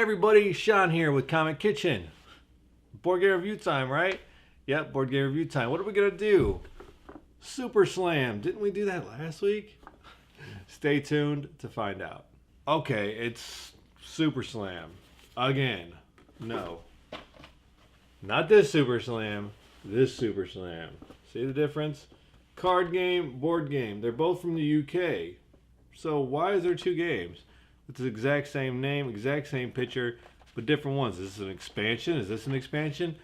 everybody, Shawn here with Comic Kitchen. Board game review time, right? Yep, board game review time. What are we gonna do? SuperSlam. Didn't we do that last week? Stay tuned to find out. Okay, it's SuperSlam. Again. No. Not this SuperSlam. This SuperSlam. See the difference? Card game, board game. They're both from the UK. So why is there two games? With the exact same name, exact same picture, but different ones. Is this an expansion? Is this an expansion?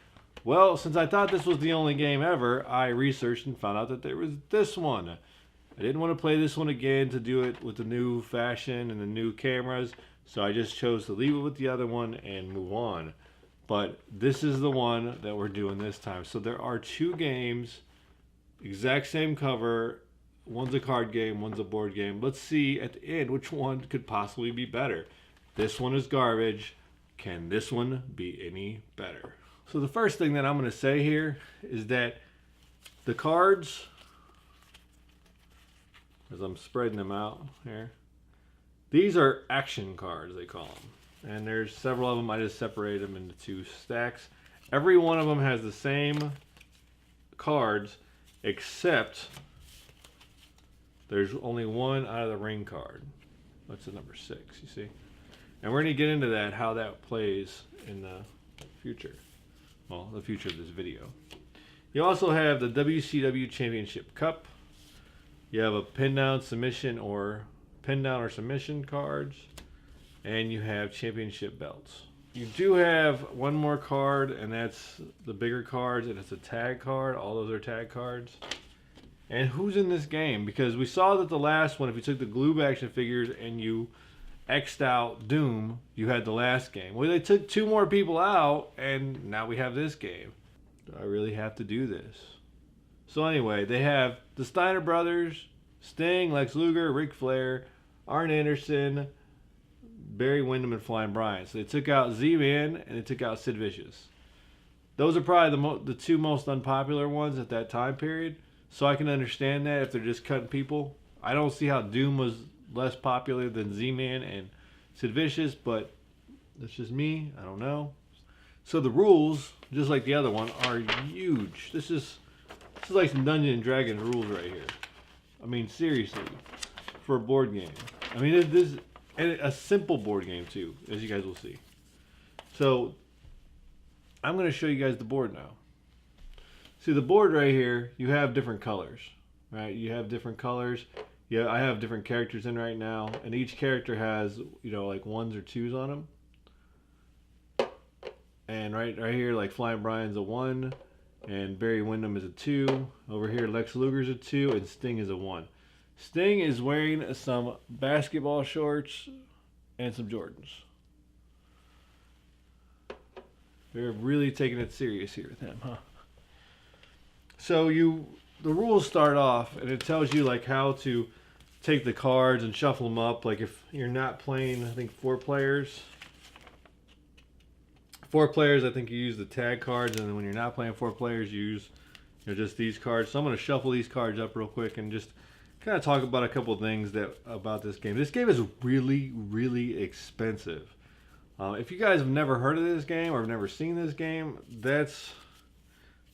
Well, since I thought this was the only game ever, I researched and found out that there was this one. I didn't want to play this one again to do it with the new fashion and the new cameras, so I just chose to leave it with the other one and move on. But this is the one that we're doing this time. So there are two games, exact same cover. One's a card game, one's a board game. Let's see at the end which one could possibly be better. This one is garbage. Can this one be any better? So the first thing that I'm going to say here is that the cards, as I'm spreading them out here, these are action cards, they call them. And there's several of them. I just separated them into two stacks. Every one of them has the same cards, except there's only one out of the ring card. That's the number 6, you see? And we're going to get into that, how that plays in the future. Well, the future of this video. You also have the WCW Championship Cup. You have a pin down submission or submission cards. And you have championship belts. You do have one more card, and that's the bigger cards, and it's a tag card. All those are tag cards. And who's in this game? Because we saw that the last one, if you took the glue action figures and you X'd out Doom, you had the last game. Well, they took 2 more people out, and now we have this game. Do I really have to do this? So anyway, they have the Steiner Brothers, Sting, Lex Luger, Ric Flair, Arn Anderson, Barry Windham, and Flying Brian. So they took out Z-Man and they took out Sid Vicious. Those are probably the 2 most unpopular ones at that time period. So I can understand that if they're just cutting people. I don't see how Doom was less popular than Z-Man and Sid Vicious, but that's just me. I don't know. So the rules, just like the other one, are huge. This is like some Dungeons and Dragons rules right here. I mean, seriously, for a board game. I mean, this and a simple board game too, as you guys will see. So I'm going to show you guys the board now. See the board right here, you have different colors, right? You have different colors. Yeah, I have different characters in right now, and each character has, you know, like 1s or 2s on them. And right here, like Flying Brian's a 1, and Barry Windham is a 2. Over here, Lex Luger's a 2, and Sting is a 1. Sting is wearing some basketball shorts and some Jordans. They're really taking it serious here with him, huh? So the rules start off, and it tells you like how to take the cards and shuffle them up. Like if you're not playing, I think 4 players. 4 players, I think you use the tag cards, and then when you're not playing 4 players, you use just these cards. So I'm going to shuffle these cards up real quick and just kind of talk about a couple of things about this game. This game is really, really expensive. If you guys have never heard of this game or have never seen this game, that's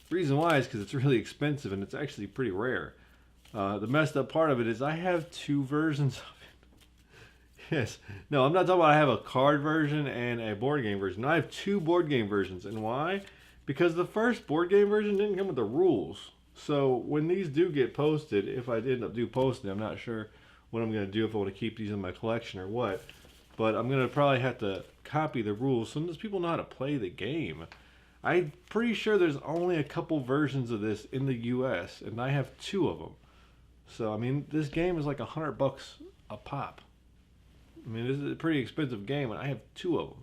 the reason why is because it's really expensive and it's actually pretty rare. The messed up part of it is I have 2 versions of it. Yes. No, I'm not talking about I have a card version and a board game version. No, I have 2 board game versions. And why? Because the first board game version didn't come with the rules. So when these do get posted, if I end up posting, I'm not sure what I'm going to do, if I want to keep these in my collection or what. But I'm going to probably have to copy the rules so those people know how to play the game. I'm pretty sure there's only a couple versions of this in the US, and I have 2 of them. So, I mean, this game is like $100 a pop. I mean, this is a pretty expensive game, and I have 2 of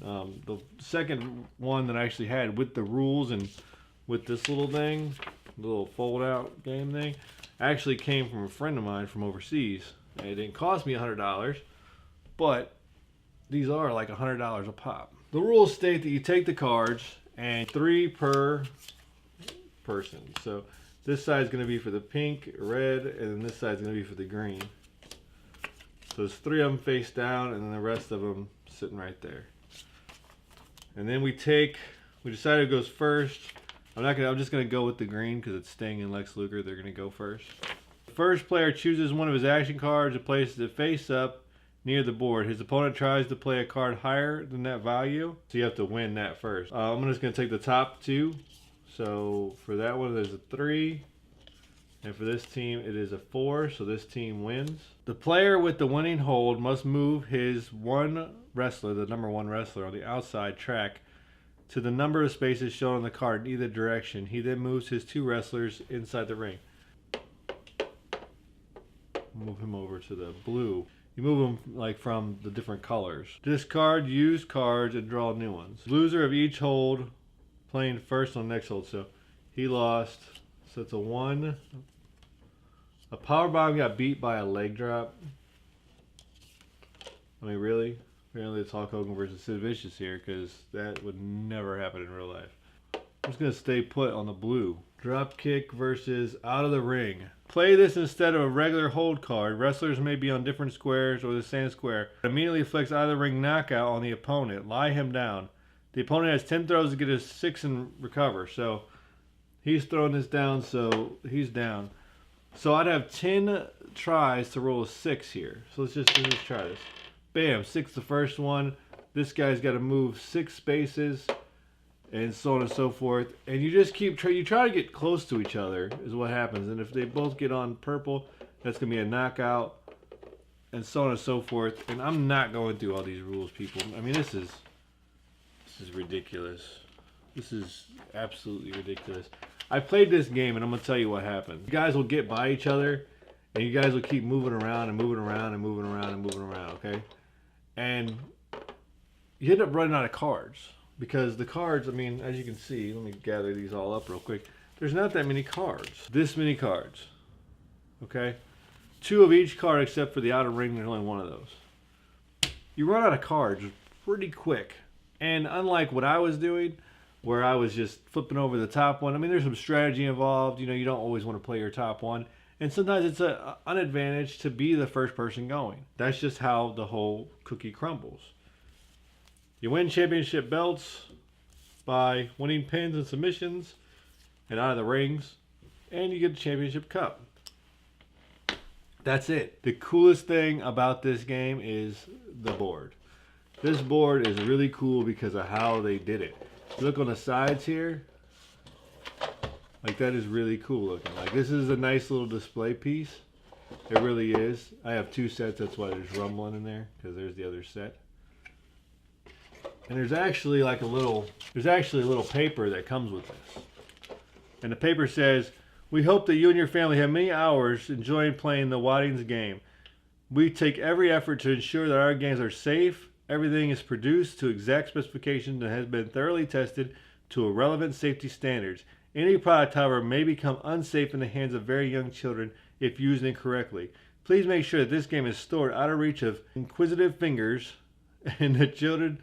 them. The second one that I actually had with the rules and with this little thing, little fold-out game thing, actually came from a friend of mine from overseas. It didn't cost me $100, but these are like $100 a pop. The rules state that you take the cards, and 3 per person. So this side is going to be for the pink, red, and then this side is going to be for the green. So there's 3 of them face down, and then the rest of them sitting right there. And then we decided who goes first. I'm just gonna go with the green because it's Sting and Lex Luger. They're gonna go first. The first player chooses one of his action cards and places it face up near the board. His opponent tries to play a card higher than that value, so you have to win that first. I'm just gonna take the top two. So for that one, there's a 3. And for this team, it is a 4, so this team wins. The player with the winning hold must move his one wrestler, the number 1 wrestler, on the outside track to the number of spaces shown on the card in either direction. He then moves his 2 wrestlers inside the ring. Move him over to the blue. You move them like from the different colors. Discard used cards and draw new ones. Loser of each hold playing first on the next hold. So he lost. So it's a 1. A powerbomb got beat by a leg drop. I mean, really? Apparently it's Hulk Hogan versus Sid Vicious here, because that would never happen in real life. I'm just going to stay put on the blue. Drop kick versus out of the ring. Play this instead of a regular hold card. Wrestlers may be on different squares or the same square. Immediately inflicts out of the ring knockout on the opponent. Lie him down. The opponent has 10 throws to get a 6 and recover. So he's throwing this down, so he's down. So I'd have 10 tries to roll a 6 here. So let's just try this. Bam, 6 the first one. This guy's got to move 6 spaces, and so on and so forth. And you just you try to get close to each other is what happens. And if they both get on purple, that's going to be a knockout, and so on and so forth. And I'm not going through all these rules, people. I mean, this is ridiculous. This is absolutely ridiculous. I played this game, and I'm going to tell you what happened. You guys will get by each other, and you guys will keep moving around and moving around and moving around and moving around, okay? And you end up running out of cards. Because the cards, I mean, as you can see, let me gather these all up real quick. There's not that many cards. This many cards, okay? 2 of each card except for the outer ring, there's only 1 of those. You run out of cards pretty quick. And unlike what I was doing, where I was just flipping over the top one. I mean, there's some strategy involved. You know, you don't always want to play your top one. And sometimes it's an advantage to be the first person going. That's just how the whole cookie crumbles. You win championship belts by winning pins and submissions and out of the rings. And you get the championship cup. That's it. The coolest thing about this game is the board. This board is really cool because of how they did it. Look on the sides here, like that is really cool looking. Like this is a nice little display piece. It really is. I have 2 sets, that's why there's rumbling in there, because there's the other set. And there's actually like a little paper that comes with this. And the paper says, "We hope that you and your family have many hours enjoying playing the Waddings game. We take every effort to ensure that our games are safe. Everything is produced to exact specifications and has been thoroughly tested to relevant safety standards. Any product, however, may become unsafe in the hands of very young children if used incorrectly. Please make sure that this game is stored out of reach of inquisitive fingers, and that children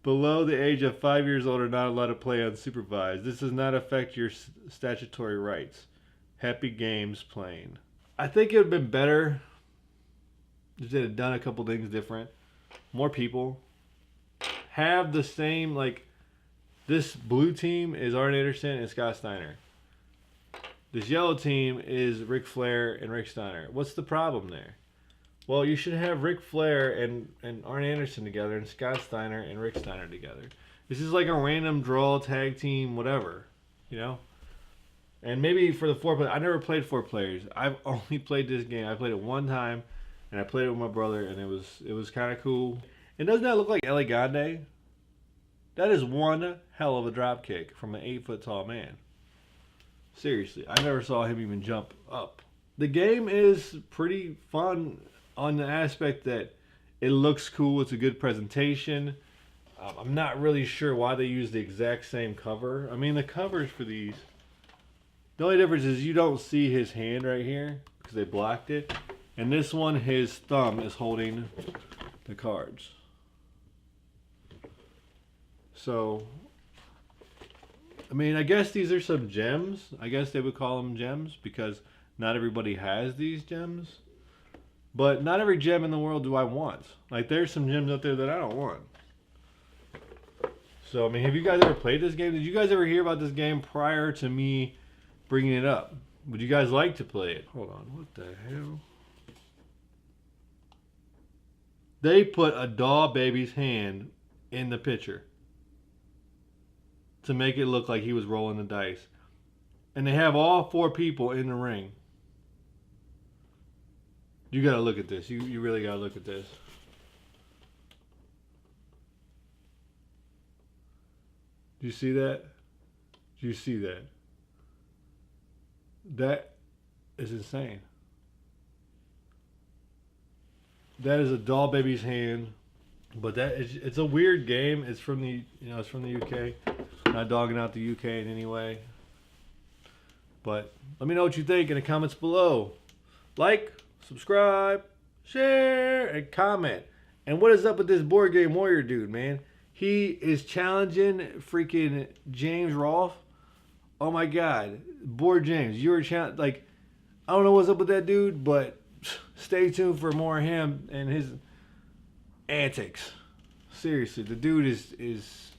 below the age of 5 years old are not allowed to play unsupervised. This does not affect your statutory rights. Happy games playing." I think it would have been better if they had done a couple things different. More people have the same, like this blue team is Arn Anderson and Scott Steiner. This yellow team is Ric Flair and Rick Steiner. What's the problem there? Well, you should have Ric Flair and Arn Anderson together and Scott Steiner and Rick Steiner together. This is like a random draw tag team, whatever, you know? And maybe for the 4 players, I never played 4 players. I've only played this game. I played it 1 time. And I played it with my brother, and it was kind of cool. And doesn't that look like El Grande? That is one hell of a drop kick from an 8-foot tall man. Seriously, I never saw him even jump up. The game is pretty fun on the aspect that it looks cool. It's a good presentation. I'm not really sure why they use the exact same cover. I mean, the covers for these, the only difference is you don't see his hand right here because they blocked it. And this one, his thumb is holding the cards. So, I mean, I guess these are some gems. I guess they would call them gems because not everybody has these gems. But not every gem in the world do I want. Like, there's some gems out there that I don't want. So, I mean, have you guys ever played this game? Did you guys ever hear about this game prior to me bringing it up? Would you guys like to play it? Hold on, what the hell? They put a doll baby's hand in the picture to make it look like he was rolling the dice. And they have all 4 people in the ring. You gotta look at this. You really gotta look at this. Do you see that? Do you see that? That is insane. That is a doll baby's hand, but it's a weird game. It's from the it's from the UK. Not dogging out the UK in any way. But let me know what you think in the comments below. Like, subscribe, share, and comment. And what is up with this Board Game Warrior dude, man? He is challenging freaking James Rolfe. Oh my God, Board James, you're like, I don't know what's up with that dude, but stay tuned for more of him and his antics. Seriously, the dude is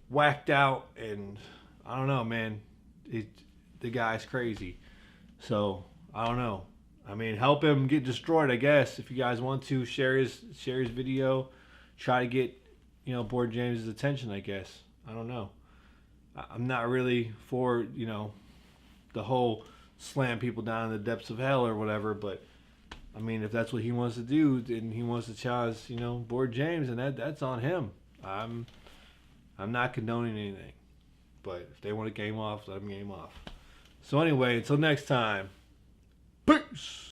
whacked out, and I don't know, man. The guy's crazy. So I don't know. I mean, help him get destroyed, I guess. If you guys want to share his video, try to get Board James's attention, I guess. I don't know. I'm not really for the whole slam people down in the depths of hell or whatever, but I mean, if that's what he wants to do, and he wants to challenge Board James, and that's on him. I'm not condoning anything, but if they want to game off, let them game off. So anyway, until next time, peace.